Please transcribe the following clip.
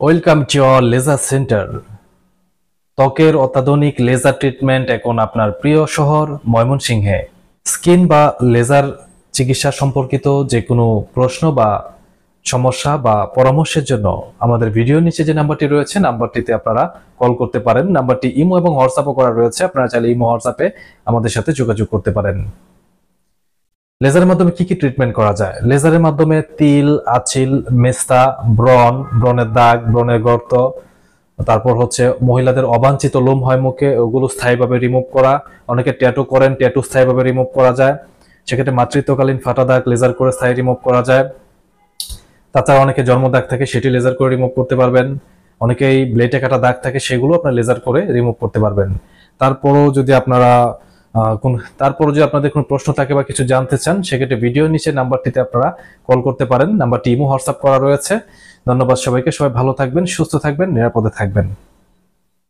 Welcome to our laser centre. ত্বকের অত্যাধুনিক laser treatment এখন আপনার প্রিয় শহর ময়মনসিংহে। স্কিন বা লেজার চিকিৎসা সম্পর্কিত যে কোনো প্রশ্ন বা সমস্যা বা পরামর্শের জন্য আমাদের ভিডিওর নিচে যে নাম্বারটি রয়েছে নাম্বারটিতে আপনারা কল করতে পারেন। নাম্বারটি ইমো এবং হোয়াটসঅ্যাপও করা রয়েছে, আপনারা চাইলে ইমো হোয়াটসঅ্যাপে আমাদের সাথে যোগাযোগ করতে পারেন। লেজারের মাধ্যমে কি কি ট্রিটমেন্ট করা যায়? লেজারের মাধ্যমে তিল, আঁচিল, মেস্তা, ব্রণের দাগ, ব্রণের গর্ত, তারপর হচ্ছে মহিলাদের অবাঞ্ছিত লোম হয় মুখে, ওগুলো স্থায়ীভাবে রিমুভ করা। অনেকে ট্যাটু করেন, ট্যাটু স্থায়ীভাবে রিমুভ করা যায়। সেক্ষেত্রে মাতৃত্বকালীন ফাটা দাগ লেজার করে স্থায়ী রিমুভ করা যায়। তাছাড়া অনেকে জন্মদাগ থাকে, সেটি লেজার করে রিমুভ করতে পারবেন। অনেকেই ব্লেডে কাটা দাগ থাকে, সেগুলো আপনার লেজার করে রিমুভ করতে পারবেন। তারপরও যদি আপনারা তারপর যদি আপনাদের কোনো প্রশ্ন থাকে বা কিছু জানতে চান, সেক্ষেত্রে ভিডিওর নিচে নাম্বারটিতে আপনারা কল করতে পারেন। নাম্বারটি ইমো হোয়াটসঅ্যাপ করা রয়েছে। ধন্যবাদ সবাইকে। সবাই ভালো থাকবেন, সুস্থ থাকবেন, নিরাপদে থাকবেন।